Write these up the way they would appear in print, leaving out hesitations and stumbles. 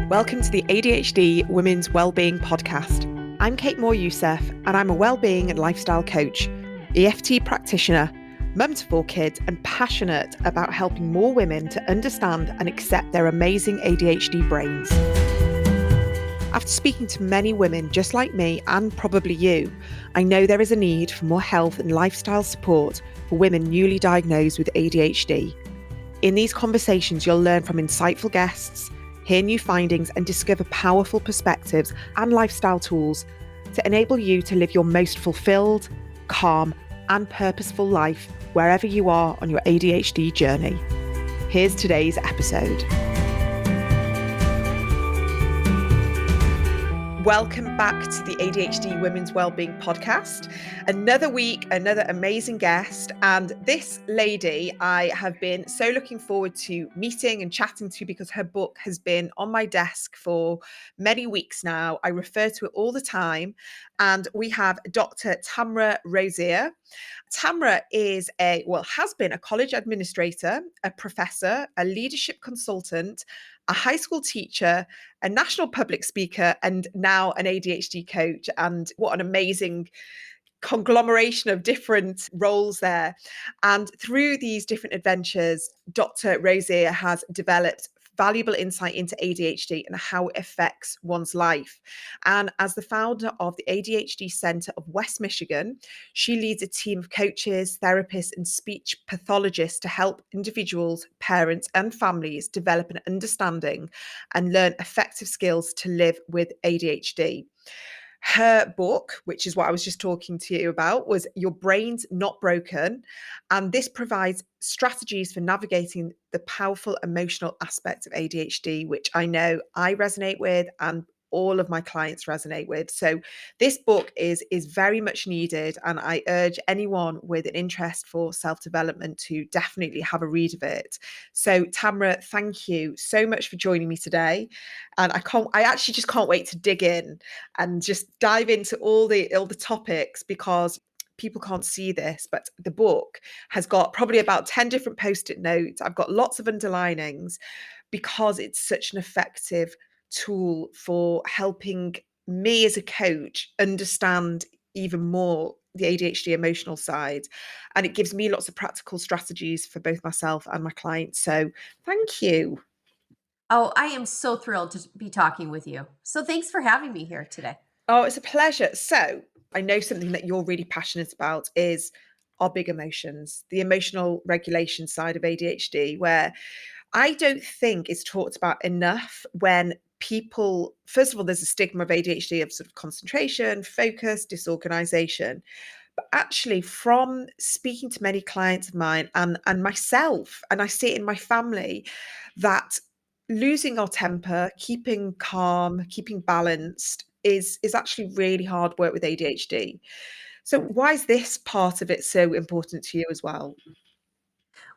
Welcome to the ADHD Women's Wellbeing Podcast. I'm Kate Moore-Youssef, and I'm a wellbeing and lifestyle coach, EFT practitioner, mum to 4 kids, and passionate about helping more women to understand and accept their amazing ADHD brains. After speaking to many women just like me, and probably you, I know there is a need for more health and lifestyle support for women newly diagnosed with ADHD. In these conversations, you'll learn from insightful guests, hear new findings, and discover powerful perspectives and lifestyle tools to enable you to live your most fulfilled, calm, and purposeful life wherever you are on your ADHD journey. Here's today's episode. Welcome back to the ADHD Women's Wellbeing Podcast. Another week, another amazing guest. And this lady I have been so looking forward to meeting and chatting to because her book has been on my desk for many weeks now. I refer to it all the time. And we have Dr. Tamara Rosier. Tamara has been a college administrator, a professor, a leadership consultant, a high school teacher, a national public speaker, and now an ADHD coach. And what an amazing conglomeration of different roles there. And through these different adventures, Dr. Rosier has developed valuable insight into ADHD and how it affects one's life. And as the founder of the ADHD Center of West Michigan, she leads a team of coaches, therapists, and speech pathologists to help individuals, parents, and families develop an understanding and learn effective skills to live with ADHD. Her book, which is what I was just talking to you about, was Your Brain's Not Broken. And this provides strategies for navigating the powerful emotional aspects of ADHD, which I know I resonate with and all of my clients resonate with. So this book is very much needed, and I urge anyone with an interest for self-development to definitely have a read of it. So Tamara, thank you so much for joining me today. And I actually just can't wait to dig in and just dive into all the topics, because people can't see this, but the book has got probably about 10 different post-it notes. I've got lots of underlinings because it's such an effective tool for helping me as a coach understand even more the ADHD emotional side. And it gives me lots of practical strategies for both myself and my clients. So thank you. Oh, I am so thrilled to be talking with you. So thanks for having me here today. Oh, it's a pleasure. So I know something that you're really passionate about is our big emotions, the emotional regulation side of ADHD, where I don't think it's talked about enough when people, first of all, there's a stigma of ADHD of sort of concentration, focus, disorganization. But actually, from speaking to many clients of mine and myself, and I see it in my family, that losing our temper, keeping calm, keeping balanced is actually really hard work with ADHD. So why is this part of it so important to you as well?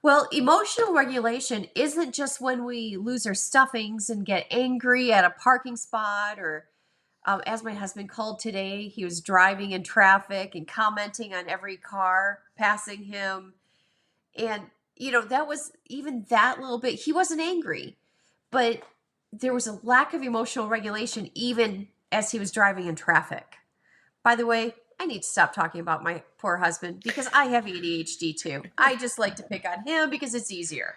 Well, emotional regulation isn't just when we lose our stuffings and get angry at a parking spot, or as my husband called today, he was driving in traffic and commenting on every car passing him. And, that was even that little bit. He wasn't angry, but there was a lack of emotional regulation even as he was driving in traffic. By the way, I need to stop talking about my poor husband because I have ADHD too. I just like to pick on him because it's easier.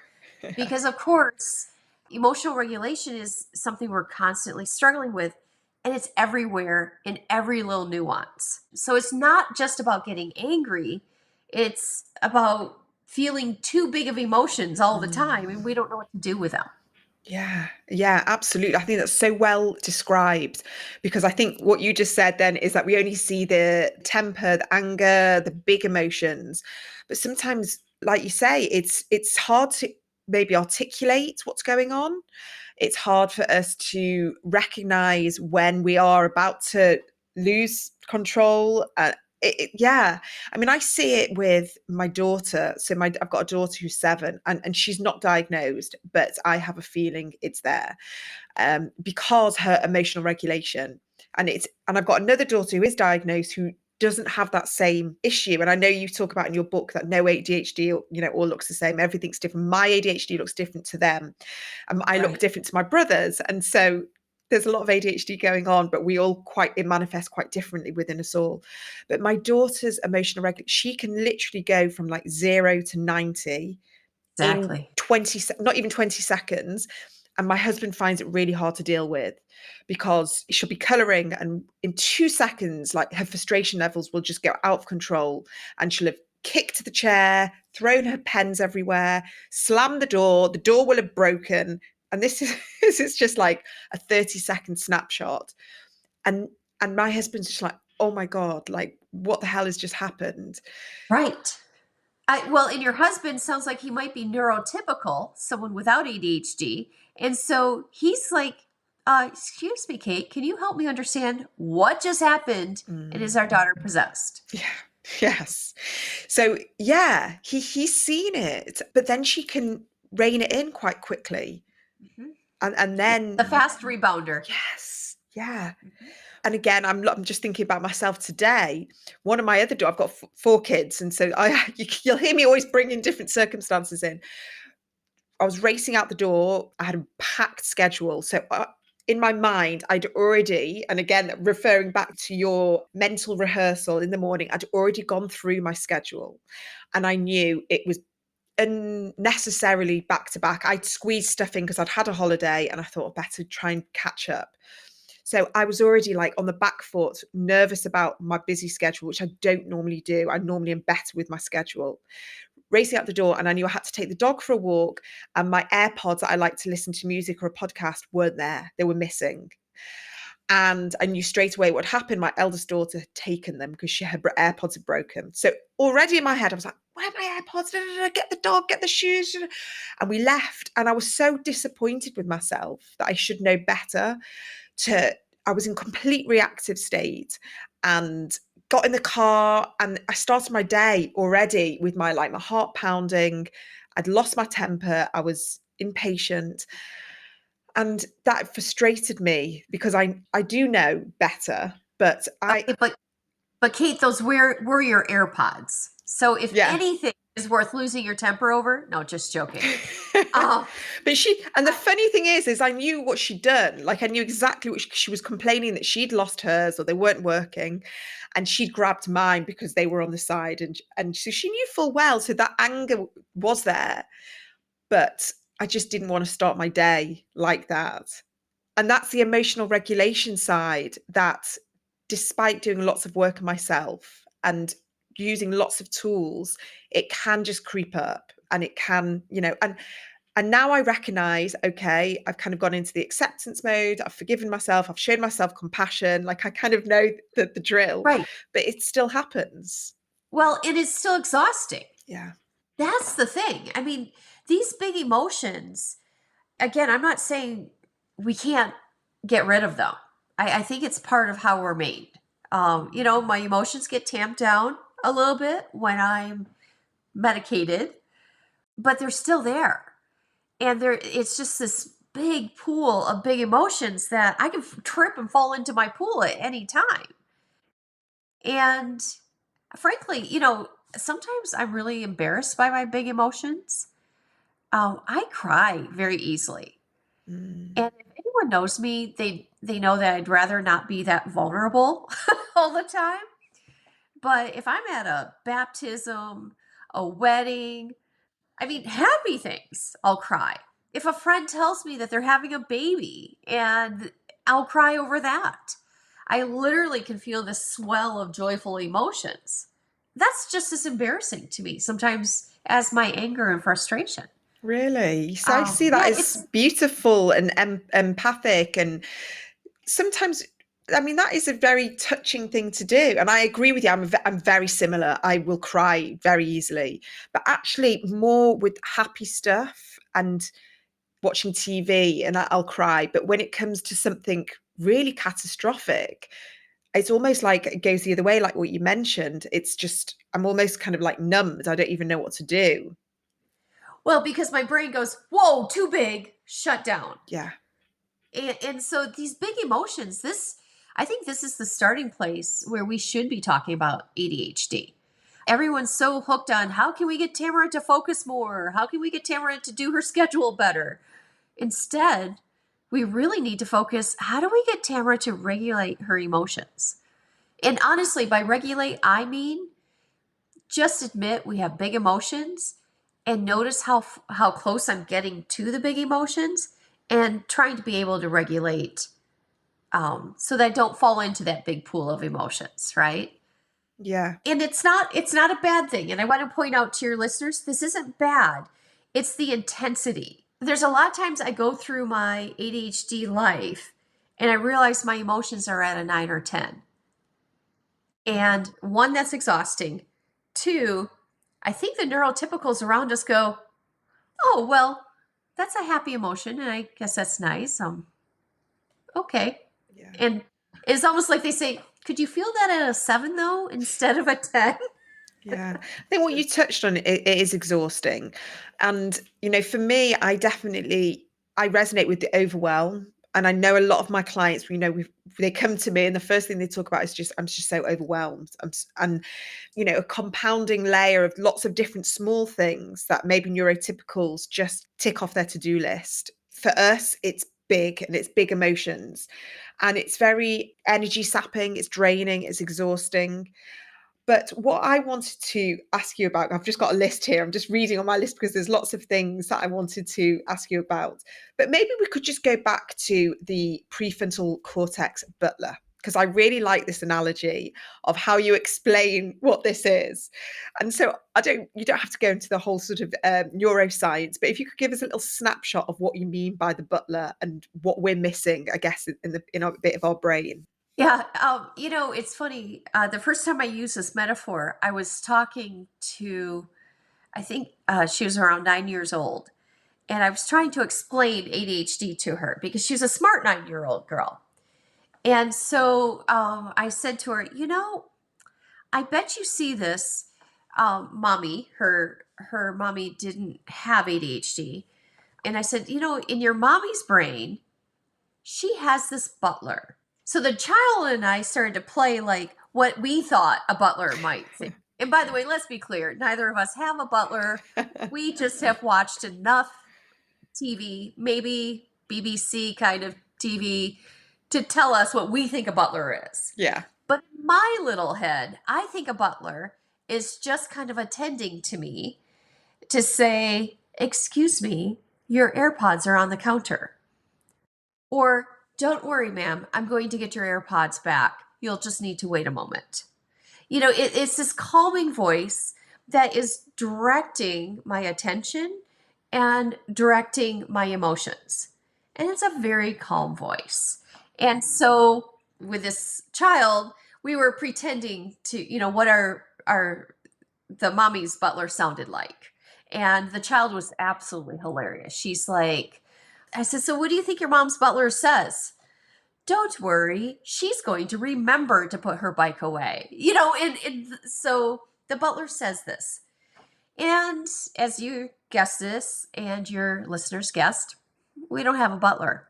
Because, of course, emotional regulation is something we're constantly struggling with, and it's everywhere in every little nuance. So it's not just about getting angry, it's about feeling too big of emotions all the time, and we don't know what to do with them. Yeah, absolutely. I think that's so well described, because I think what you just said then is that we only see the temper, the anger, the big emotions. But sometimes, like you say, it's hard to maybe articulate what's going on. It's hard for us to recognize when we are about to lose control. Yeah, I mean, I see it with my daughter. So I've got a daughter who's 7, and she's not diagnosed, but I have a feeling it's there, because her emotional regulation, and I've got another daughter who is diagnosed who doesn't have that same issue. And I know you talk about in your book that no ADHD, all looks the same. Everything's different. My ADHD looks different to them. I look Right. different to my brothers. And so there's a lot of ADHD going on, but it manifests quite differently within us all. But my daughter's emotional regulation, she can literally go from like 0 to 90 in Exactly. 20, not even 20 seconds. And my husband finds it really hard to deal with because she'll be colouring, and in 2 seconds, like her frustration levels will just go out of control, and she'll have kicked the chair, thrown her pens everywhere, slammed the door will have broken. And this is this is just like a 30-second snapshot. And my husband's just like, oh my God, like what the hell has just happened? Right. Well, and your husband sounds like he might be neurotypical, someone without ADHD. And so he's like, excuse me, Kate, can you help me understand what just happened? And is our daughter possessed? Yeah. Yes. So yeah, he's seen it, but then she can rein it in quite quickly. Mhm. And Yeah, then the fast rebounder. yes, yeah. Mhm. And again, I'm just thinking about myself today. One of my other I've got 4 kids, and so you'll hear me always bringing different circumstances in. I was racing out the door. I had a packed schedule. So in my mind, I'd already, and again, referring back to your mental rehearsal in the morning, I'd already gone through my schedule, and I knew it was unnecessarily back to back. I'd squeezed stuff in because I'd had a holiday, and I thought I'd better try and catch up. So I was already like on the back foot, nervous about my busy schedule, which I don't normally do. I normally am better with my schedule. Racing out the door, and I knew I had to take the dog for a walk, and my AirPods that I like to listen to music or a podcast weren't there. They were missing. And I knew straight away what happened. My eldest daughter had taken them because her AirPods had broken. So already in my head, I was like, where are my AirPods? Get the dog, get the shoes. And we left. And I was so disappointed with myself that I should know better. I was in complete reactive state, and got in the car, and I started my day already with my heart pounding. I'd lost my temper. I was impatient, and that frustrated me because I do know better, but Okay, but Kate, those were your AirPods. So if yeah. anything is worth losing your temper over, no, just joking. Um, But the I, funny thing is I knew what she'd done. Like I knew exactly what she was complaining that she'd lost hers or they weren't working, and she'd grabbed mine because they were on the side, and so she knew full well. So that anger was there, but I just didn't want to start my day like that. And that's the emotional regulation side that, despite doing lots of work on myself and using lots of tools, it can just creep up, and it can, and now I recognize, okay, I've kind of gone into the acceptance mode. I've forgiven myself. I've shown myself compassion. Like I kind of know the drill, right. but it still happens. Well, it is still exhausting. Yeah. That's the thing. I mean, these big emotions, again, I'm not saying we can't get rid of them. I think it's part of how we're made. My emotions get tamped down a little bit when I'm medicated, but they're still there. And it's just this big pool of big emotions that I can trip and fall into my pool at any time. And frankly, sometimes I'm really embarrassed by my big emotions. I cry very easily. Mm. And if anyone knows me, they know that I'd rather not be that vulnerable all the time. But if I'm at a baptism, a wedding, I mean, happy things, I'll cry. If a friend tells me that they're having a baby, and I'll cry over that. I literally can feel this swell of joyful emotions. That's just as embarrassing to me sometimes as my anger and frustration. Really? So I see that Yeah, as beautiful and empathic. And sometimes, I mean, that is a very touching thing to do. And I agree with you. I'm very similar. I will cry very easily, but actually more with happy stuff and watching TV, and I'll cry. But when it comes to something really catastrophic, it's almost like it goes the other way, like what you mentioned. It's just, I'm almost kind of like numbed. I don't even know what to do. well, because my brain goes, whoa, too big, shut down. Yeah. And so these big emotions, I think this is the starting place where we should be talking about ADHD. Everyone's so hooked on how can we get Tamara to focus more? How can we get Tamara to do her schedule better? Instead, we really need to focus, how do we get Tamara to regulate her emotions? And honestly, by regulate, I mean just admit we have big emotions and notice how close I'm getting to the big emotions and trying to be able to regulate so that I don't fall into that big pool of emotions, right? Yeah. And it's not a bad thing. And I want to point out to your listeners, this isn't bad. It's the intensity. There's a lot of times I go through my ADHD life and I realize my emotions are at a 9 or 10. And one, that's exhausting. Two, I think the neurotypicals around us go, oh, well, that's a happy emotion. And I guess that's nice. Okay. Yeah. And it's almost like they say, could you feel that at a 7 though, instead of a 10? Yeah, I think what you touched on, it is exhausting. And, for me, I resonate with the overwhelm. And I know a lot of my clients, they come to me and the first thing they talk about is I'm just so overwhelmed. And, a compounding layer of lots of different small things that maybe neurotypicals just tick off their to-do list. For us, it's big, and it's big emotions, and it's very energy sapping, it's draining, it's exhausting. But what I wanted to ask you about, I've just got a list here. I'm just reading on my list because there's lots of things that I wanted to ask you about. But maybe we could just go back to the prefrontal cortex butler, because I really like this analogy of how you explain what this is. And so you don't have to go into the whole sort of neuroscience, but if you could give us a little snapshot of what you mean by the butler and what we're missing, I guess, in a bit of our brain. Yeah, it's funny. The first time I used this metaphor, I was talking to, I think she was around 9 years old, and I was trying to explain ADHD to her because she's a smart 9-year-old girl. And so I said to her, I bet you see this, mommy. Her mommy didn't have ADHD, and I said, in your mommy's brain, she has this butler. So the child and I started to play like what we thought a butler might think. And by the way, let's be clear, neither of us have a butler. We just have watched enough TV, maybe BBC kind of TV, to tell us what we think a butler is. Yeah. But in my little head, I think a butler is just kind of attending to me to say, excuse me, your AirPods are on the counter. Or, don't worry, ma'am, I'm going to get your AirPods back. You'll just need to wait a moment. It's this calming voice that is directing my attention and directing my emotions. And it's a very calm voice. And so with this child, we were pretending to, what the mommy's butler sounded like. And the child was absolutely hilarious. She's like, I said, so what do you think your mom's butler says? Don't worry, she's going to remember to put her bike away. And so the butler says this. And as you guessed this, and your listeners guessed, we don't have a butler.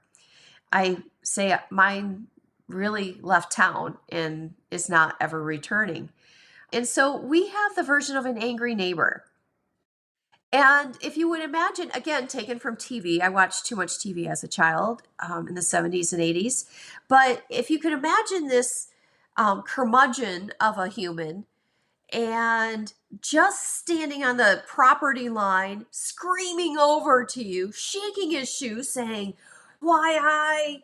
I say mine really left town and is not ever returning. And so we have the version of an angry neighbor. And if you would imagine, again, taken from TV, I watched too much TV as a child in the 70s and 80s. But if you could imagine this curmudgeon of a human and just standing on the property line, screaming over to you, shaking his shoe, saying, why I,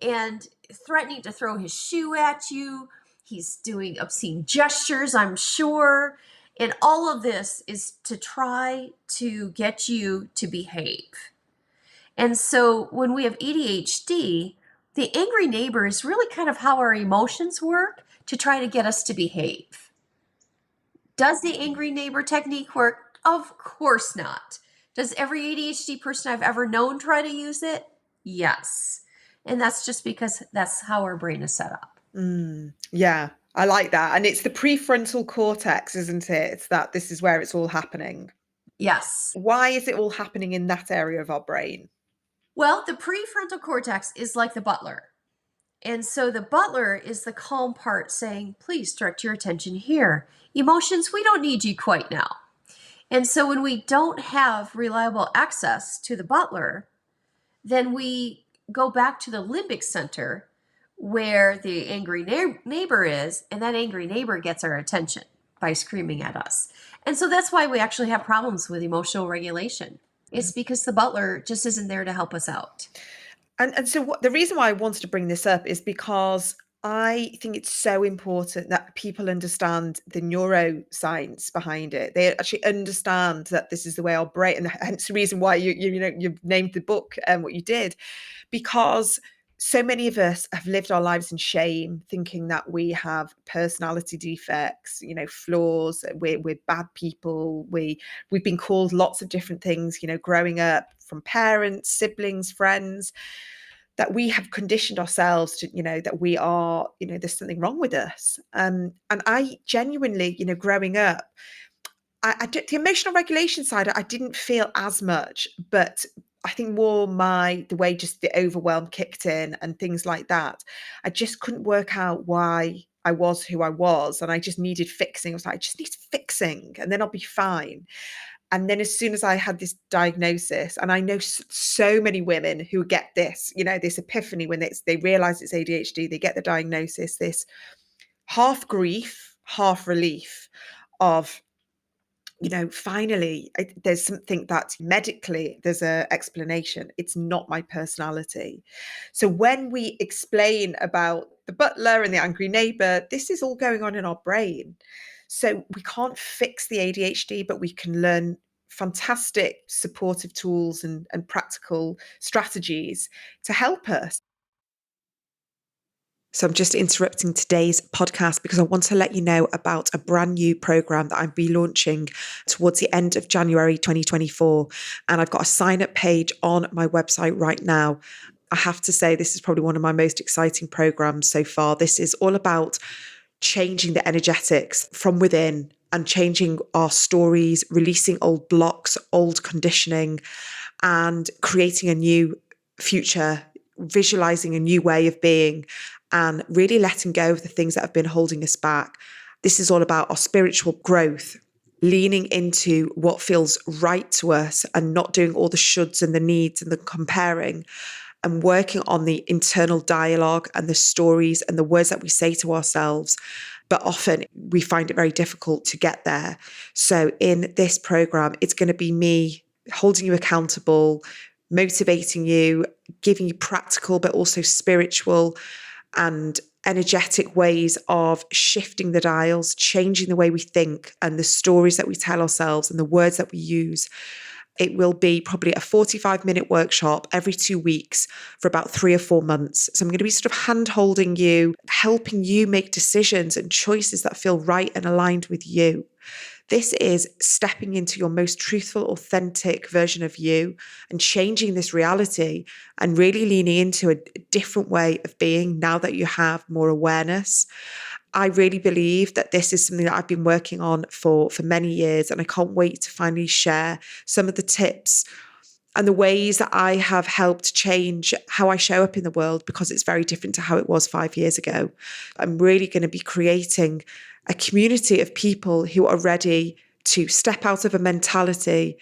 and threatening to throw his shoe at you. He's doing obscene gestures, I'm sure. And all of this is to try to get you to behave. And so when we have ADHD, the angry neighbor is really kind of how our emotions work to try to get us to behave. Does the angry neighbor technique work? Of course not. Does every ADHD person I've ever known try to use it? Yes. And that's just because that's how our brain is set up. Yeah, I like that. And it's the prefrontal cortex, isn't it? It's that this is where it's all happening. Yes. Why is it all happening in that area of our brain? Well, the prefrontal cortex is like the butler. And so the butler is the calm part saying, please direct your attention here. Emotions, we don't need you quite now. And so when we don't have reliable access to the butler, then we go back to the limbic center where the angry neighbor is, and that angry neighbor gets our attention by screaming at us. And so that's why we actually have problems with emotional regulation. It's because the butler just isn't there to help us out. And so the reason why I wanted to bring this up is because I think it's so important that people understand the neuroscience behind it. They actually understand that this is the way our brain, and hence the reason why you've named the book and what you did, because so many of us have lived our lives in shame, thinking that we have personality defects, flaws. We're bad people. We've been called lots of different things, growing up, from parents, siblings, friends, that we have conditioned ourselves to, that we are, there's something wrong with us. And I genuinely, growing up, the emotional regulation side, I didn't feel as much, but I think more the way just the overwhelm kicked in and things like that. I just couldn't work out why I was who I was, and I just needed fixing. I was like, I just need fixing, and then I'll be fine. And then as soon as I had this diagnosis, and I know so many women who get this, this epiphany when they realize it's ADHD, they get the diagnosis, this half grief, half relief of, finally, there's something that medically there's a explanation. It's not my personality. So when we explain about the butler and the angry neighbor, this is all going on in our brain. So we can't fix the ADHD, but we can learn fantastic supportive tools and practical strategies to help us. So I'm just interrupting today's podcast because I want to let you know about a brand new program that I'll be launching towards the end of January 2024. And I've got a sign up page on my website right now. I have to say, this is probably one of my most exciting programs so far. This is all about changing the energetics from within and changing our stories, releasing old blocks, old conditioning, and creating a new future, visualizing a new way of being, and really letting go of the things that have been holding us back. This is all about our spiritual growth, leaning into what feels right to us and not doing all the shoulds and the needs and the comparing, and working on the internal dialogue and the stories and the words that we say to ourselves. But often we find it very difficult to get there. So in this program, it's going to be me holding you accountable, motivating you, giving you practical, but also spiritual and energetic ways of shifting the dials, changing the way we think and the stories that we tell ourselves and the words that we use. It will be probably a 45-minute workshop every 2 weeks for about 3 or 4 months. So I'm going to be sort of hand-holding you, helping you make decisions and choices that feel right and aligned with you. This is stepping into your most truthful, authentic version of you and changing this reality and really leaning into a different way of being now that you have more awareness. I really believe that this is something that I've been working on for many years, and I can't wait to finally share some of the tips and the ways that I have helped change how I show up in the world, because it's very different to how it was 5 years ago. I'm really going to be creating a community of people who are ready to step out of a mentality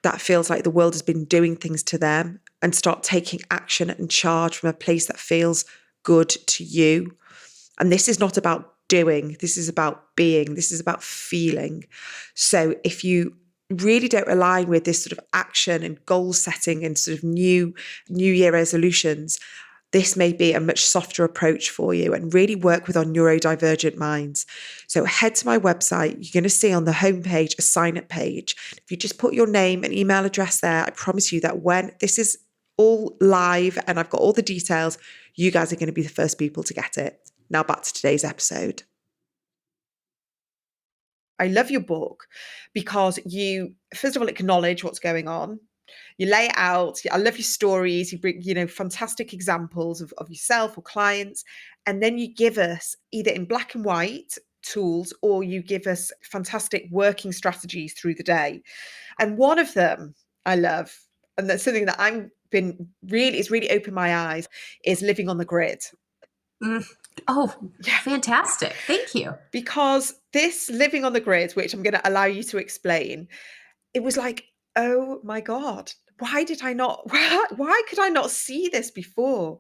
that feels like the world has been doing things to them and start taking action and charge from a place that feels good to you. And this is not about doing, this is about being, this is about feeling. So if you really don't align with this sort of action and goal setting and sort of new year resolutions, this may be a much softer approach for you and really work with our neurodivergent minds. So head to my website. You're going to see on the homepage a sign up page. If you just put your name and email address there, I promise you that when this is all live and I've got all the details, you guys are going to be the first people to get it. Now back to today's episode. I love your book because you, first of all, acknowledge what's going on. You lay it out. I love your stories. You bring, fantastic examples of yourself or clients. And then you give us either in black and white tools, or you give us fantastic working strategies through the day. And one of them I love, and that's something that it's really opened my eyes, is living on the grid. Oh, Yeah. fantastic. Thank you. Because this living on the grid, which I'm going to allow you to explain, it was like, oh my God, why did I not, why could I not see this before?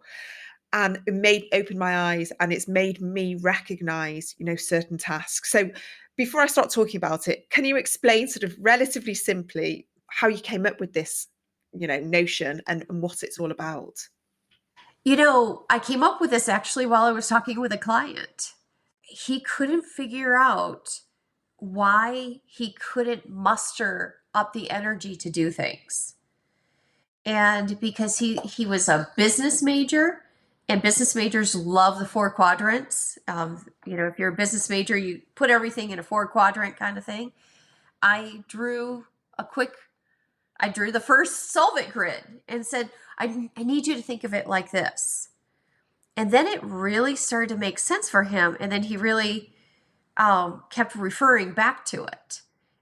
And opened my eyes, and it's made me recognize, certain tasks. So before I start talking about it, can you explain sort of relatively simply how you came up with this, notion and what it's all about? I came up with this actually while I was talking with a client. He couldn't figure out why he couldn't muster up the energy to do things. And because he was a business major, and business majors love the four quadrants. If you're a business major, you put everything in a four quadrant kind of thing. I drew the first solve it grid and said, I need you to think of it like this. And then it really started to make sense for him. And then he really kept referring back to it.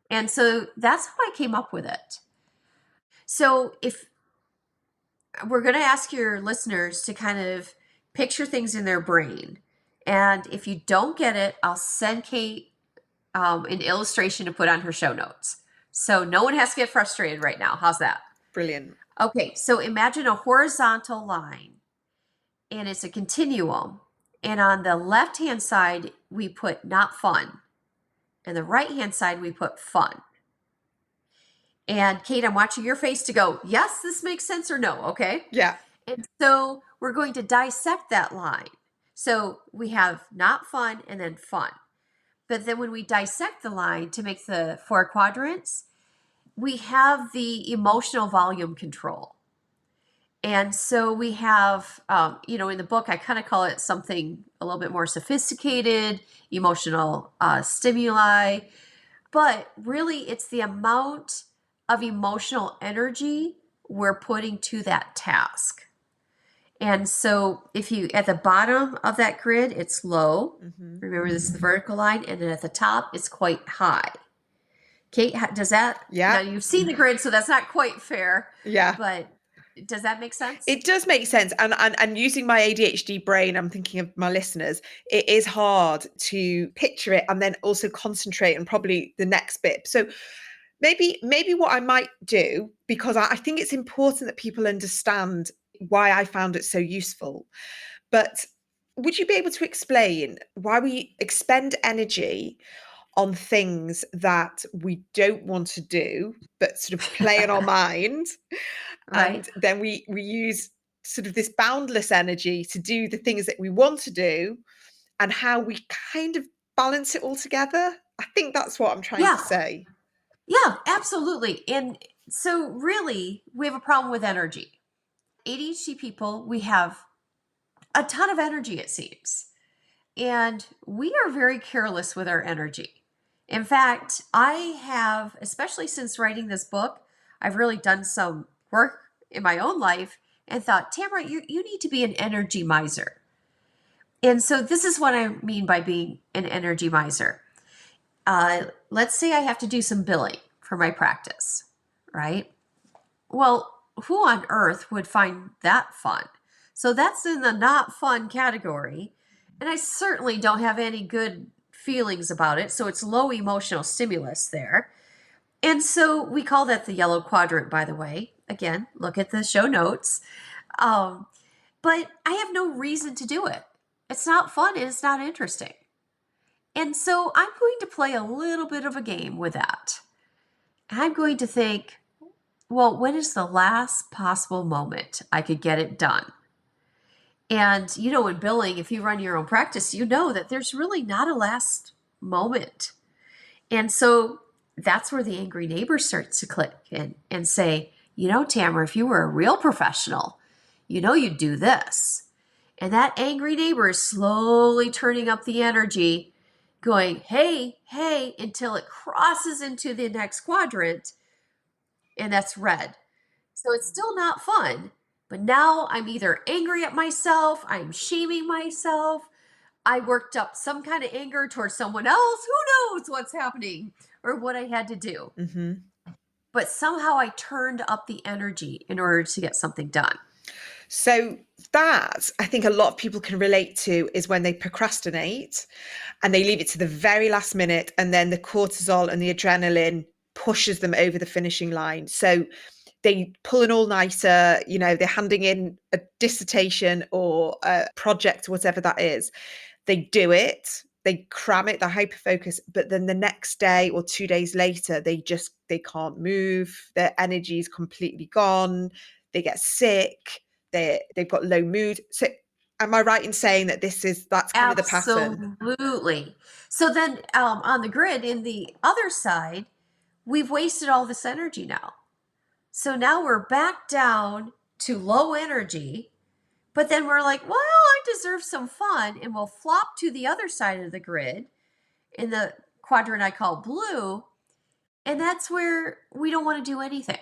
And so that's how I came up with it. So if we're going to ask your listeners to kind of picture things in their brain. And if you don't get it, I'll send Kate an illustration to put on her show notes. So no one has to get frustrated right now. How's that? Brilliant. Okay, so imagine a horizontal line, and it's a continuum. And on the left-hand side, we put not fun. And the right-hand side, we put fun. And Kate, I'm watching your face to go, yes, this makes sense, or no, okay? Yeah. And so we're going to dissect that line. So we have not fun and then fun. But then when we dissect the line to make the four quadrants, we have the emotional volume control. And so we have, in the book, I kind of call it something a little bit more sophisticated, emotional stimuli. But really, it's the amount of emotional energy we're putting to that task. And so if you, at the bottom of that grid, it's low. Mm-hmm. Remember, this is the vertical line. And then at the top, it's quite high. Kate, does that? Yeah. Now, you've seen the grid, so that's not quite fair. Yeah. But does that make sense? It does make sense. And using my ADHD brain, I'm thinking of my listeners, it is hard to picture it and then also concentrate on probably the next bit. So maybe what I might do, because I think it's important that people understand why I found it so useful. But would you be able to explain why we expend energy on things that we don't want to do, but sort of play in our mind? Right. And then we use sort of this boundless energy to do the things that we want to do, and how we kind of balance it all together. I think that's what I'm trying to say. Yeah, absolutely. And so really, we have a problem with energy. ADHD people, we have a ton of energy, it seems. And we are very careless with our energy. In fact, I have, especially since writing this book, I've really done some work in my own life and thought, Tamara, you need to be an energy miser. And so this is what I mean by being an energy miser. Let's say I have to do some billing for my practice, right? Well, who on earth would find that fun? So that's in the not fun category. And I certainly don't have any good feelings about it. So it's low emotional stimulus there. And so we call that the yellow quadrant, by the way. Again, look at the show notes. But I have no reason to do it. It's not fun and it's not interesting. And so I'm going to play a little bit of a game with that. I'm going to think, well, when is the last possible moment I could get it done? And, in billing, if you run your own practice, you know that there's really not a last moment. And so that's where the angry neighbor starts to click and say, Tamara, if you were a real professional, you'd do this. And that angry neighbor is slowly turning up the energy, going, hey, hey, until it crosses into the next quadrant, and that's red. So it's still not fun, but now I'm either angry at myself, I'm shaming myself, I worked up some kind of anger towards someone else, who knows what's happening or what I had to do. Mm-hmm. But somehow I turned up the energy in order to get something done. So that, I think a lot of people can relate to, is when they procrastinate and they leave it to the very last minute, and then the cortisol and the adrenaline pushes them over the finishing line. So they pull an all-nighter, they're handing in a dissertation or a project, whatever that is. They do it, they cram it, they're hyper focused, but then the next day or 2 days later, they can't move, their energy is completely gone, they get sick, they've got low mood. So am I right in saying that that's kind of the pattern? Absolutely. So then on the grid, in the other side, we've wasted all this energy now. So now we're back down to low energy, but then we're like, well, I deserve some fun. And we'll flop to the other side of the grid in the quadrant I call blue. And that's where we don't want to do anything.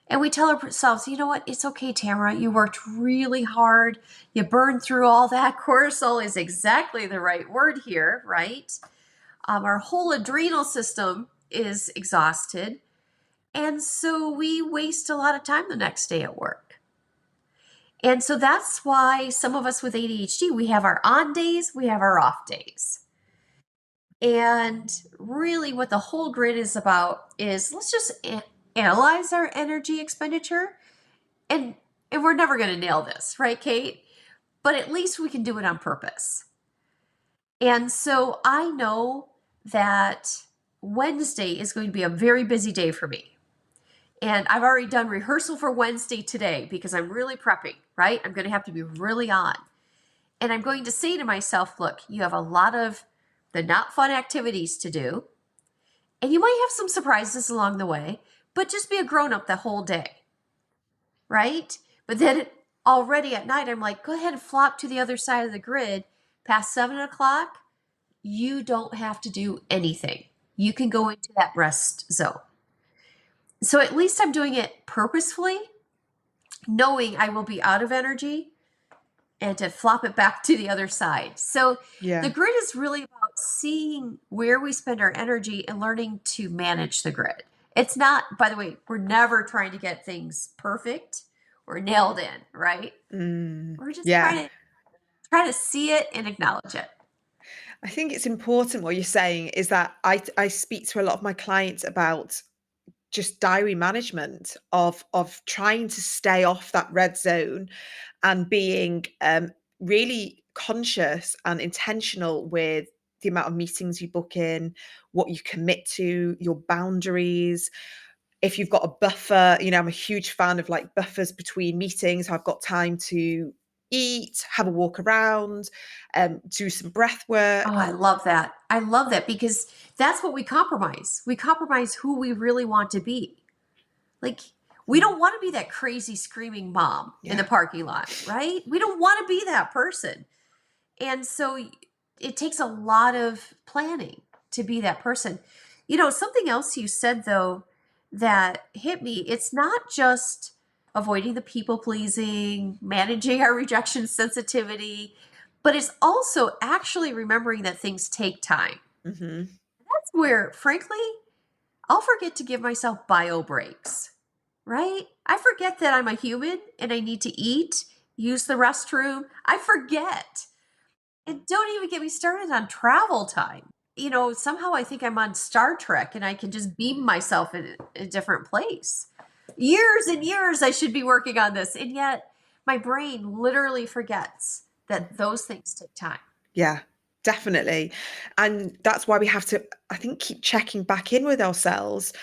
And we tell ourselves, you know what? It's okay, Tamara. You worked really hard. You burned through all that. Cortisol is exactly the right word here, right? Our whole adrenal system is exhausted. And so we waste a lot of time the next day at work. And so that's why some of us with ADHD, we have our on days, we have our off days. And really, what the whole grid is about is let's just analyze our energy expenditure. And we're never going to nail this, right, Kate? But at least we can do it on purpose. And so I know that Wednesday is going to be a very busy day for me. And I've already done rehearsal for Wednesday today because I'm really prepping, right? I'm going to have to be really on. And I'm going to say to myself, look, you have a lot of the not fun activities to do. And you might have some surprises along the way, but just be a grown up the whole day, right? But then already at night, I'm like, go ahead and flop to the other side of the grid. Past 7 o'clock, you don't have to do anything. You can go into that rest zone. So at least I'm doing it purposefully, knowing I will be out of energy and to flop it back to the other side. So Yeah. the grid is really about seeing where we spend our energy and learning to manage the grid. It's not, by the way, we're never trying to get things perfect or nailed in, right? We're just Yeah. trying to see it and acknowledge it. I think it's important what you're saying is that I speak to a lot of my clients about just diary management of trying to stay off that red zone and being really conscious and intentional with the amount of meetings you book in, what you commit to, your boundaries. If you've got a buffer, I'm a huge fan of like buffers between meetings. I've got time to eat, have a walk around, do some breath work. Oh, I love that. I love that because that's what we compromise. We compromise who we really want to be. Like, we don't want to be that crazy screaming mom in the Yeah. parking lot, right? We don't want to be that person. And so it takes a lot of planning to be that person. Something else you said, though, that hit me, it's not just avoiding the people pleasing, managing our rejection sensitivity, but it's also actually remembering that things take time. Hmm. That's where, frankly, I'll forget to give myself bio breaks, right? I forget that I'm a human and I need to eat, use the restroom. I forget. And don't even get me started on travel time. Somehow I think I'm on Star Trek and I can just beam myself in a different place. Years and years I should be working on this. And yet my brain literally forgets that those things take time. Yeah, definitely. And that's why we have to, I think, keep checking back in with ourselves,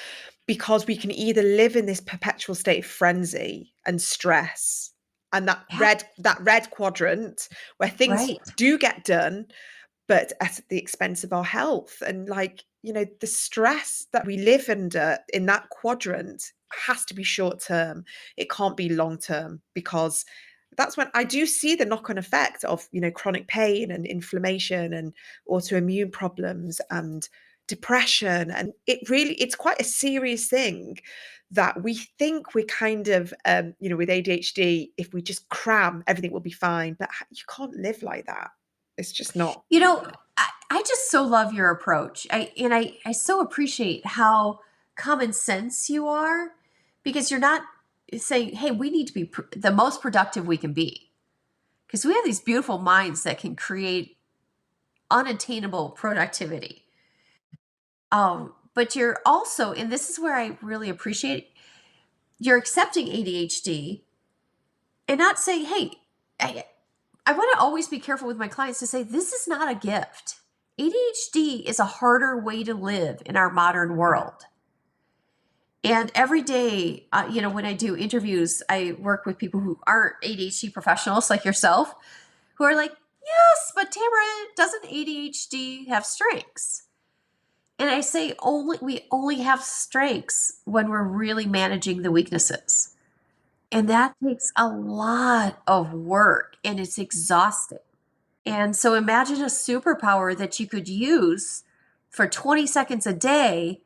because we can either live in this perpetual state of frenzy and stress and Yeah, that red quadrant where things right. do get done, but at the expense of our health. And the stress that we live under in that quadrant has to be short term. It can't be long term, because that's when I do see the knock-on effect of, chronic pain and inflammation and autoimmune problems and depression. And it's quite a serious thing that we think we're kind of, with ADHD, if we just cram, everything will be fine. But you can't live like that. It's just not. I just so love your approach. I so appreciate how common sense you are, because you're not saying, hey, we need to be the most productive we can be. Because we have these beautiful minds that can create unattainable productivity. But you're also, and this is where I really appreciate, you're accepting ADHD and not saying, hey, I want to always be careful with my clients to say, this is not a gift. ADHD is a harder way to live in our modern world. And every day, when I do interviews, I work with people who aren't ADHD professionals like yourself, who are like, yes, but Tamara, doesn't ADHD have strengths? And I say, we only have strengths when we're really managing the weaknesses. And that takes a lot of work and it's exhausting. And so imagine a superpower that you could use for 20 seconds a day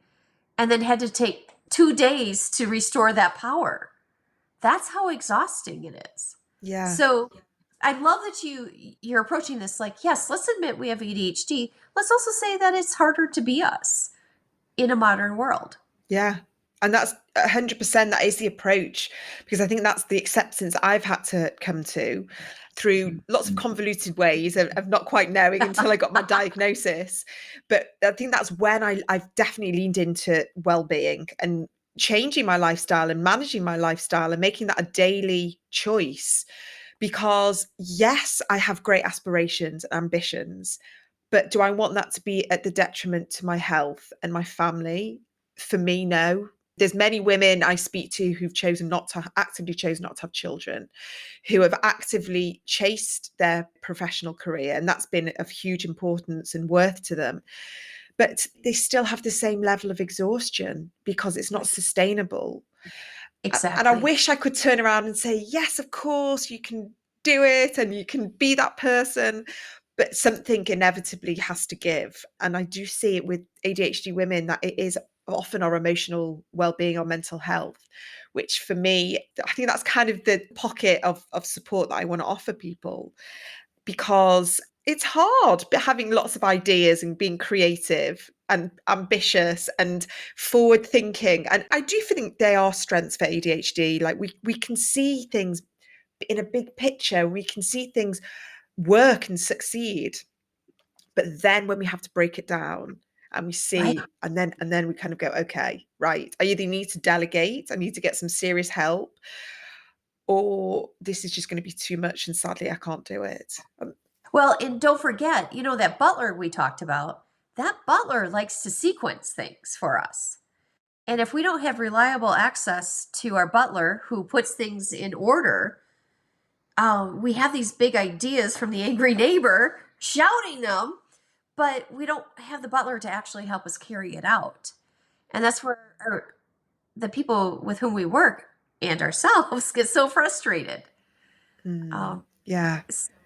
and then had to take 2 days to restore that power. That's how exhausting it is. Yeah. So I love that you're approaching this like, yes, let's admit we have ADHD. Let's also say that it's harder to be us in a modern world. Yeah. And that's 100%, that is the approach, because I think that's the acceptance I've had to come to through lots of convoluted ways of not quite knowing until I got my diagnosis. But I think that's when I've definitely leaned into well-being and changing my lifestyle and managing my lifestyle and making that a daily choice. Because yes, I have great aspirations and ambitions, but do I want that to be at the detriment to my health and my family? For me, no. There's many women I speak to who've actively chosen not to have children, who have actively chased their professional career, and that's been of huge importance and worth to them. But they still have the same level of exhaustion because it's not sustainable. And I Exactly. wish I could turn around and say, yes, of course, you can do it and you can be that person. But something inevitably has to give. And I do see it with ADHD women that it is often our emotional well-being or mental health, which for me, I think that's kind of the pocket of support that I want to offer people, because it's hard having lots of ideas and being creative and ambitious and forward thinking. And I do think they are strengths for ADHD. Like we can see things in a big picture, we can see things work and succeed. But then when we have to break it down and we Right. see, and then we kind of go, okay, right, I either need to delegate, I need to get some serious help, or this is just going to be too much and sadly I can't do it. Well, and don't forget, that butler we talked about, that butler likes to sequence things for us. And if we don't have reliable access to our butler who puts things in order, we have these big ideas from the angry neighbor shouting them, but we don't have the butler to actually help us carry it out. And that's where the people with whom we work and ourselves get so frustrated. Yeah.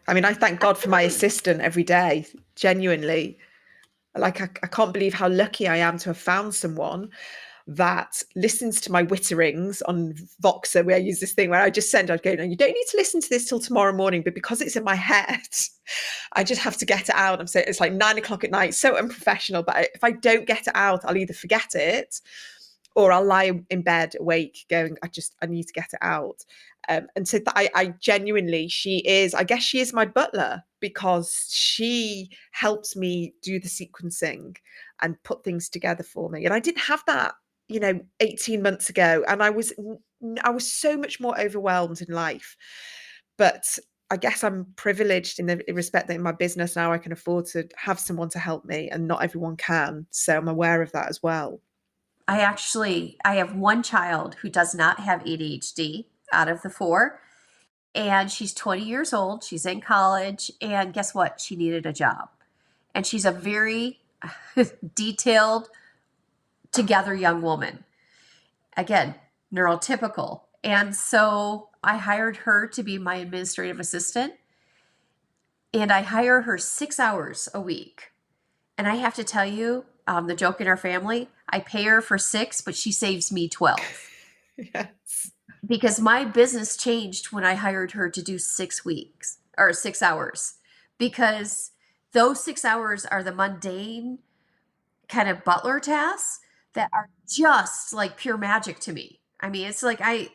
I mean, I thank God for my assistant every day, genuinely. Like, I can't believe how lucky I am to have found someone that listens to my witterings on Voxer, where I use this thing where I'd go, no, you don't need to listen to this till tomorrow morning, but because it's in my head, I just have to get it out. It's like 9 o'clock at night, so unprofessional. But if I don't get it out, I'll either forget it or I'll lie in bed awake going, I need to get it out. And so I genuinely, I guess she is my butler, because she helps me do the sequencing and put things together for me. And I didn't have that, 18 months ago. And I was so much more overwhelmed in life. But I guess I'm privileged in the respect that in my business now I can afford to have someone to help me, and not everyone can. So I'm aware of that as well. I have one child who does not have ADHD out of the four, and she's 20 years old. She's in college, and guess what? She needed a job. And she's a very detailed, together young woman. Again, neurotypical. And so I hired her to be my administrative assistant, and I hire her 6 hours a week. And I have to tell you, the joke in our family, I pay her for 6, but she saves me 12. Yes. Because my business changed when I hired her to do 6 weeks or 6 hours, because those 6 hours are the mundane kind of butler tasks that are just like pure magic to me. I mean, it's like I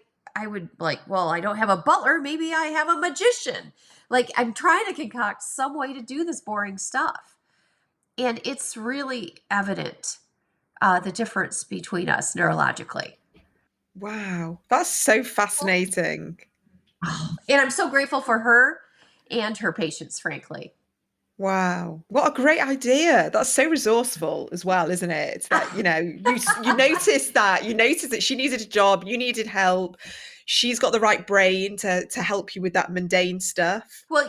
would like, well, I don't have a butler, maybe I have a magician. Like, I'm trying to concoct some way to do this boring stuff. And it's really evident, the difference between us neurologically. Wow. That's so fascinating. And I'm so grateful for her and her patients, frankly. Wow. What a great idea. That's so resourceful as well, isn't it? It's that, you noticed that she needed a job, you needed help. She's got the right brain to help you with that mundane stuff. Well,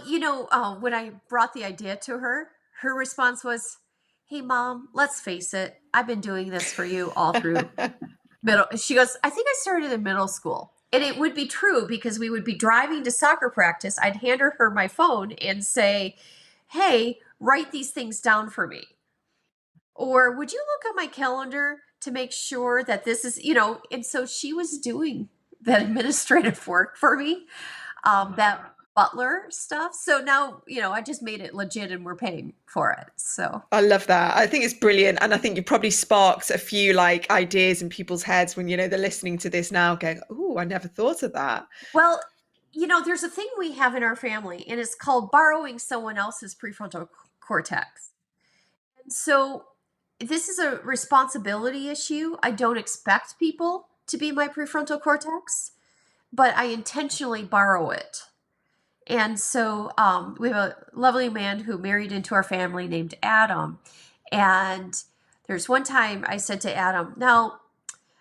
when I brought the idea to her, her response was, "Hey, Mom, let's face it. I've been doing this for you all through middle." She goes, "I think I started in middle school." And it would be true because we would be driving to soccer practice. I'd hand her my phone and say, "Hey, write these things down for me." Or would you look at my calendar to make sure that this is, and so she was doing that administrative work for me, that butler stuff. So now, I just made it legit and we're paying for it. So, I love that. I think it's brilliant. And I think you probably sparked a few like ideas in people's heads when, they're listening to this now going, oh, I never thought of that. well, there's a thing we have in our family and it's called borrowing someone else's prefrontal cortex. And so this is a responsibility issue. I don't expect people to be my prefrontal cortex, but I intentionally borrow it. And so we have a lovely man who married into our family named Adam. And there's one time I said to Adam, "Now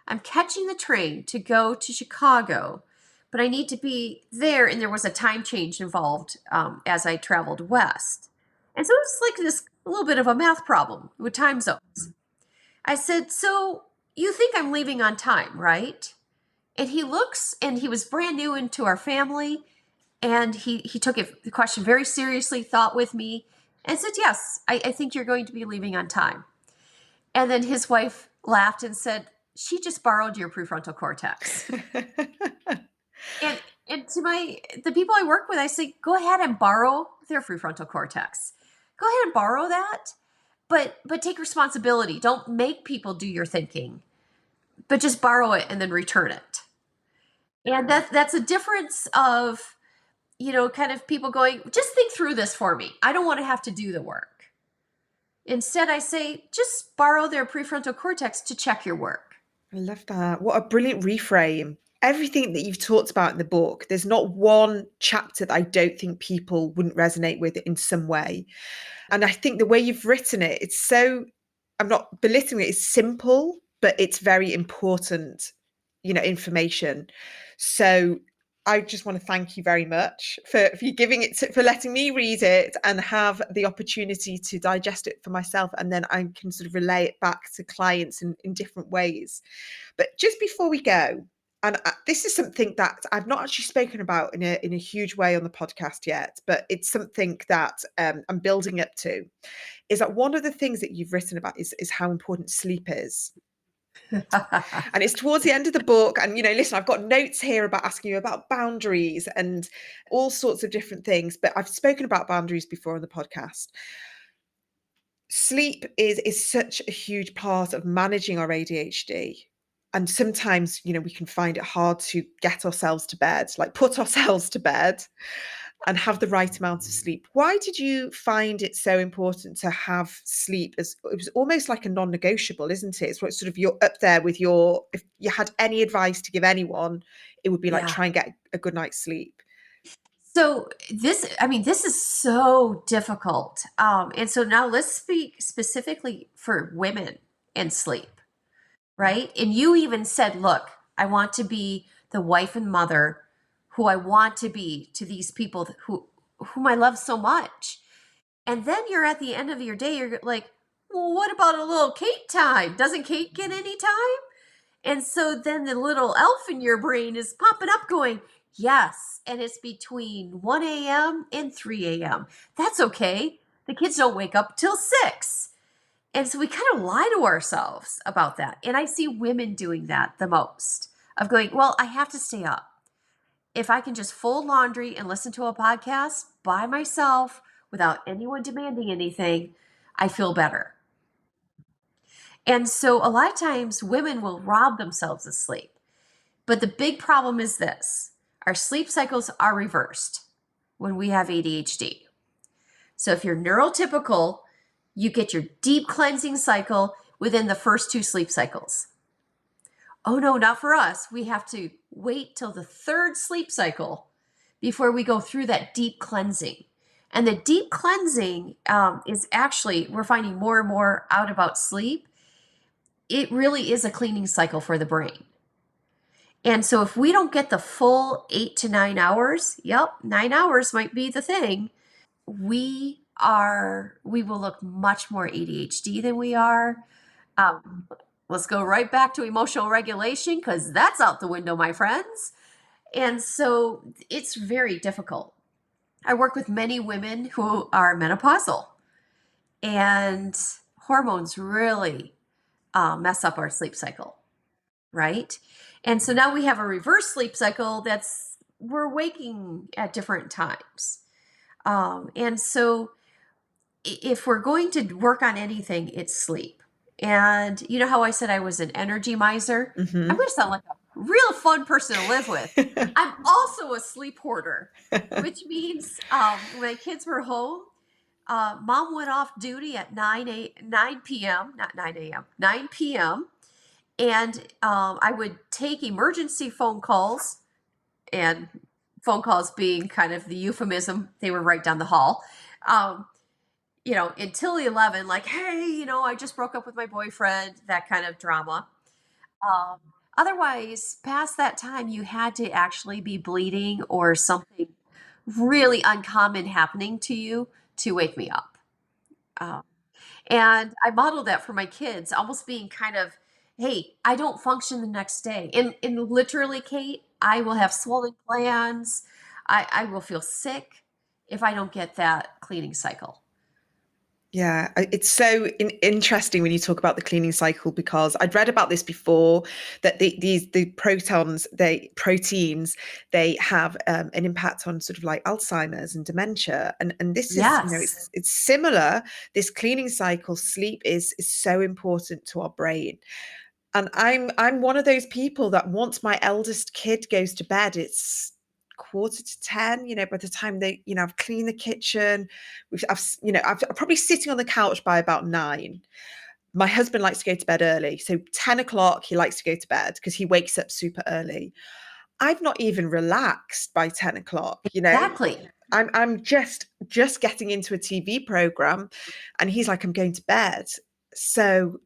I'm catching the train to go to Chicago, but I need to be there." And there was a time change involved as I traveled west. And so it was like this a little bit of a math problem with time zones. I said, "So you think I'm leaving on time, right?" And he looks, and he was brand new into our family. And he took the question very seriously, thought with me, and said, "Yes, I think you're going to be leaving on time." And then his wife laughed and said, "She just borrowed your prefrontal cortex." And to the people I work with, I say, go ahead and borrow their prefrontal cortex. Go ahead and borrow that, but take responsibility. Don't make people do your thinking, but just borrow it and then return it. And that's a difference of kind of people going, "Just think through this for me. I don't want to have to do the work." Instead, I say, just borrow their prefrontal cortex to check your work. I love that. What a brilliant reframe. Everything that you've talked about in the book, there's not one chapter that I don't think people wouldn't resonate with in some way. And I think the way you've written it, it's so, I'm not belittling it, it's simple, but it's very important, information. So I just want to thank you very much for you giving it for letting me read it and have the opportunity to digest it for myself. And then I can sort of relay it back to clients in different ways. But just before we go, and this is something that I've not actually spoken about in a huge way on the podcast yet, but it's something that I'm building up to, is that one of the things that you've written about is how important sleep is. And it's towards the end of the book. And, listen, I've got notes here about asking you about boundaries and all sorts of different things, but I've spoken about boundaries before on the podcast. Sleep is such a huge part of managing our ADHD. And sometimes, we can find it hard to get ourselves to bed, like put ourselves to bed and have the right amount of sleep. Why did you find it so important to have sleep? As it was almost like a non-negotiable, isn't it? It's what sort of you're up there with if you had any advice to give anyone, it would be like Yeah. try and get a good night's sleep. So this is so difficult. And so now let's speak specifically for women and sleep, right? And you even said, look, I want to be the wife and mother who I want to be to these people whom I love so much. And then you're at the end of your day, you're like, well, what about a little Kate time? Doesn't Kate get any time? And so then the little elf in your brain is popping up going, yes. And it's between 1 a.m. and 3 a.m. That's okay. The kids don't wake up till 6. And so we kind of lie to ourselves about that. And I see women doing that the most of going, well, I have to stay up. If I can just fold laundry and listen to a podcast by myself without anyone demanding anything, I feel better. And so a lot of times women will rob themselves of sleep. But the big problem is this: our sleep cycles are reversed when we have ADHD. So if you're neurotypical, you get your deep cleansing cycle within the first 2 sleep cycles. Oh, no, not for us. We have to wait till the third sleep cycle before we go through that deep cleansing. And the deep cleansing is actually, we're finding more and more out about sleep. It really is a cleaning cycle for the brain. And so if we don't get the full 8 to 9 hours, yep, 9 hours might be the thing, we will look much more ADHD than we are. Um, let's go right back to emotional regulation because that's out the window, my friends. And so it's very difficult. I work with many women who are menopausal, and hormones really mess up our sleep cycle, right? And so now we have a reverse sleep cycle that's we're waking at different times. And so if we're going to work on anything, it's sleep. And you know how I said I was an energy miser? I'm going to sound like a real fun person to live with. I'm also a sleep hoarder, which means when my kids were home, mom went off duty at 9 p.m., not 9 a.m., 9 p.m. And I would take emergency phone calls, and phone calls being kind of the euphemism, they were right down the hall. Until 11, like, hey, I just broke up with my boyfriend, that kind of drama. Um, Otherwise, past that time, you had to actually be bleeding or something really uncommon happening to you to wake me up. Um, and I modeled that for my kids, almost being kind of, hey, I don't function the next day. And literally, Kate, I will have swollen glands. I will feel sick if I don't get that cleaning cycle. Yeah, it's so interesting when you talk about the cleaning cycle because I'd read about this before that the proteins they have an impact on sort of like Alzheimer's and dementia, and this is Yes. it's similar. This cleaning cycle, sleep is so important to our brain, and I'm one of those people that once my eldest kid goes to bed, it's quarter to 10, by the time I've cleaned the kitchen, I'm probably sitting on the couch by about 9. My husband likes to go to bed early. So 10 o'clock, he likes to go to bed because he wakes up super early. I've not even relaxed by 10 o'clock, Exactly. I'm just getting into a TV program and he's like, I'm going to bed. So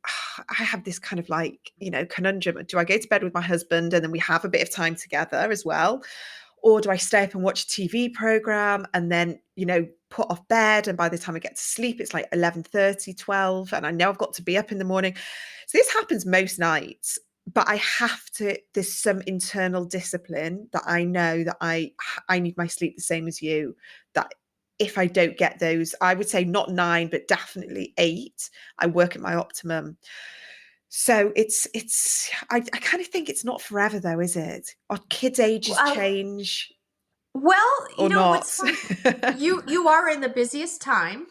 I have this kind of like, conundrum. Do I go to bed with my husband and then we have a bit of time together as well? Or do I stay up and watch a TV program and then, put off bed? And by the time I get to sleep, it's like 11:30, 12, and I know I've got to be up in the morning. So this happens most nights, but I have to, there's some internal discipline that I know that I need my sleep the same as you, that if I don't get those, I would say not 9, but definitely 8, I work at my optimum. So I kind of think it's not forever though, is it? Our kids' ages Well, change well, or what's not. fun? You are in the busiest time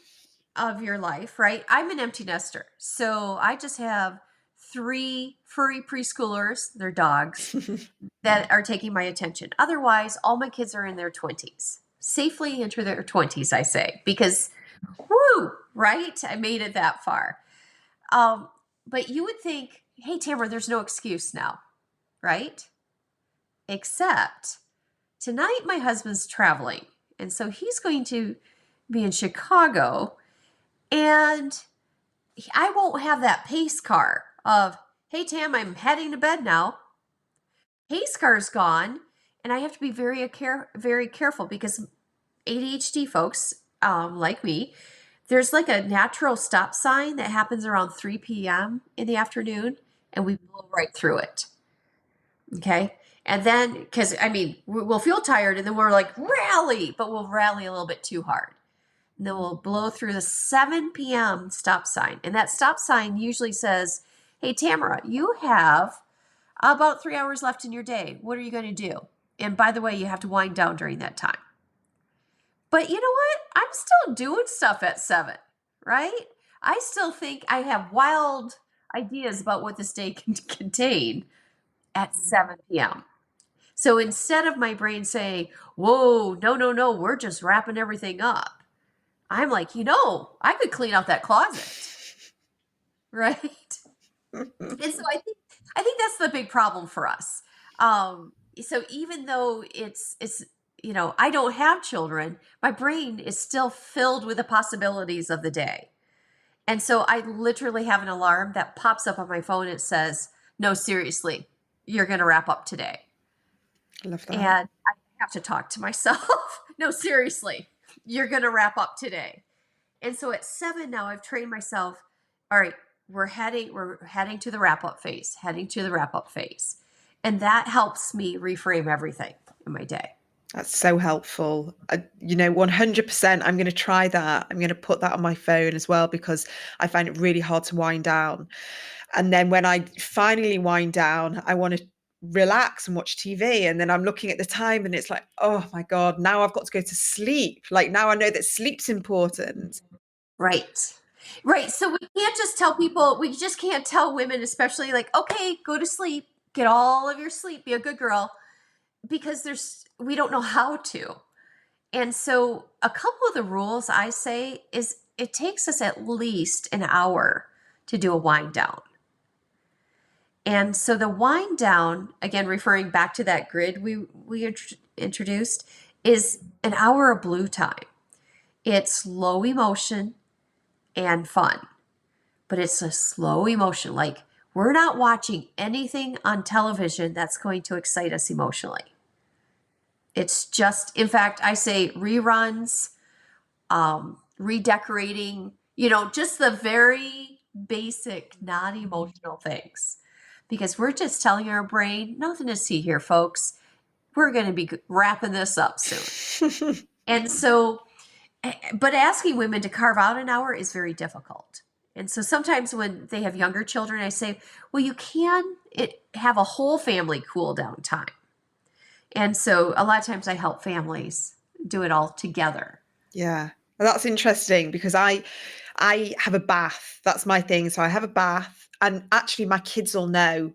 of your life, right? I'm an empty nester, so I just have 3 furry preschoolers. They're dogs that are taking my attention. Otherwise, all my kids are in their 20s, safely enter their 20s, I say, because woo, right? I made it that far. Um, but you would think, hey, Tamara, there's no excuse now, right? Except tonight my husband's traveling, and so he's going to be in Chicago, and I won't have that pace car of, hey, Tam, I'm heading to bed now. Pace car's gone, and I have to be very careful because ADHD folks, like me, there's like a natural stop sign that happens around 3 p.m. in the afternoon, and we blow right through it. Okay. And then, because I mean, we'll feel tired and then we're like, rally, but we'll rally a little bit too hard. And then we'll blow through the 7 p.m. stop sign. And that stop sign usually says, hey, Tamara, you have about 3 hours left in your day. What are you going to do? And by the way, you have to wind down during that time. But you know what? I'm still doing stuff at 7, right? I still think I have wild ideas about what this day can contain at 7 p.m. So instead of my brain saying, whoa, no, no, no, we're just wrapping everything up, I'm like, I could clean out that closet, right? And so I think I think that's the big problem for us. So even though I don't have children, my brain is still filled with the possibilities of the day. And so I literally have an alarm that pops up on my phone. It says, no, seriously, you're going to wrap up today. I love that. And I have to talk to myself. No, seriously, you're going to wrap up today. And so at 7 now, I've trained myself. All right, we're heading to the wrap up phase, And that helps me reframe everything in my day. That's so helpful. 100%. I'm going to try that. I'm going to put that on my phone as well, because I find it really hard to wind down. And then when I finally wind down, I want to relax and watch TV. And then I'm looking at the time and it's like, oh my God, now I've got to go to sleep. Like now I know that sleep's important. Right. Right. So we can't just tell people, we just can't tell women, especially like, okay, go to sleep, get all of your sleep, be a good girl, because we don't know how to. And so a couple of the rules I say is it takes us at least an hour to do a wind down. And so the wind down, again, referring back to that grid we introduced, is an hour of blue time. It's low emotion and fun, but it's a slow emotion. Like we're not watching anything on television that's going to excite us emotionally. It's just, in fact, I say reruns, redecorating, just the very basic non-emotional things, because we're just telling our brain, nothing to see here, folks. We're going to be wrapping this up soon. And so, but asking women to carve out an hour is very difficult. And so sometimes when they have younger children, I say, well, you can have a whole family cool down time. And so a lot of times I help families do it all together. Yeah, well, that's interesting, because I have a bath. That's my thing. So I have a bath, and actually my kids all know.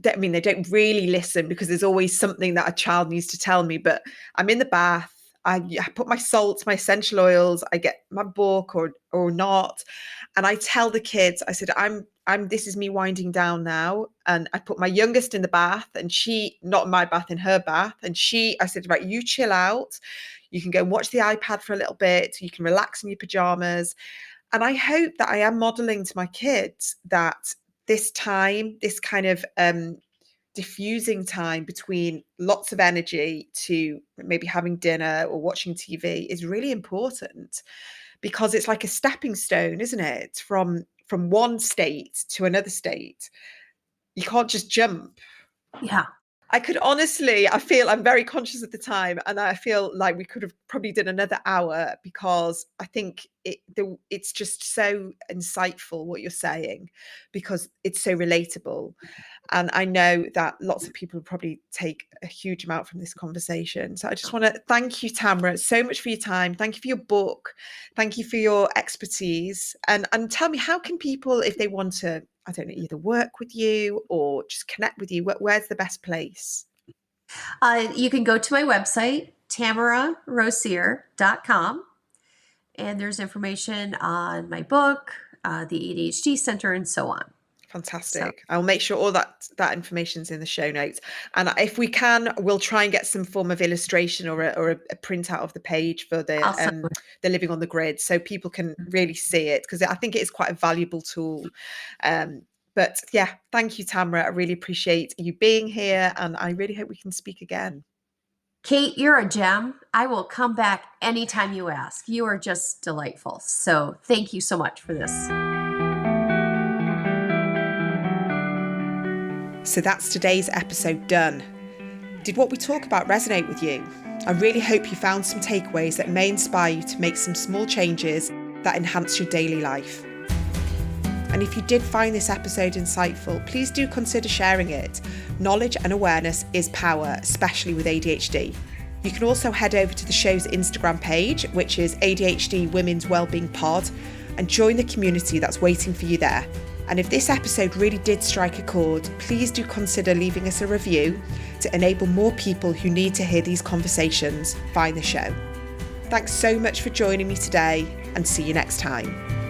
I mean, they don't really listen because there's always something that a child needs to tell me, but I'm in the bath. I put my salts, my essential oils, I get my book or not. And I tell the kids, I said, this is me winding down now. And I put my youngest in the bath, and she, not in my bath, in her bath. And I said, right, you chill out. You can go and watch the iPad for a little bit. You can relax in your pajamas. And I hope that I am modeling to my kids that this time, this kind of diffusing time between lots of energy to maybe having dinner or watching TV is really important, because it's like a stepping stone, isn't it? From one state to another state. You can't just jump. Yeah. I feel I'm very conscious of the time, and I feel like we could have probably done another hour, because I think it's just so insightful what you're saying, because it's so relatable. And I know that lots of people probably take a huge amount from this conversation. So I just want to thank you, Tamara, so much for your time. Thank you for your book. Thank you for your expertise. And tell me, how can people, if they want to, I don't know, either work with you or just connect with you, where's the best place? You can go to my website, tamararosier.com. And there's information on my book, the ADHD Center, and so on. Fantastic. So I'll make sure all that information's in the show notes. And if we can, we'll try and get some form of illustration or a printout of the page for the Living on the Grid, so people can really see it, because I think it is quite a valuable tool. But yeah, thank you, Tamara. I really appreciate you being here, and I really hope we can speak again. Kate, you're a gem. I will come back anytime you ask. You are just delightful. So thank you so much for this. So that's today's episode done. Did what we talk about resonate with you? I really hope you found some takeaways that may inspire you to make some small changes that enhance your daily life. And if you did find this episode insightful, please do consider sharing it. Knowledge and awareness is power, especially with ADHD. You can also head over to the show's Instagram page, which is ADHD Women's Wellbeing Pod, and join the community that's waiting for you there. And if this episode really did strike a chord, please do consider leaving us a review to enable more people who need to hear these conversations find the show. Thanks so much for joining me today, and see you next time.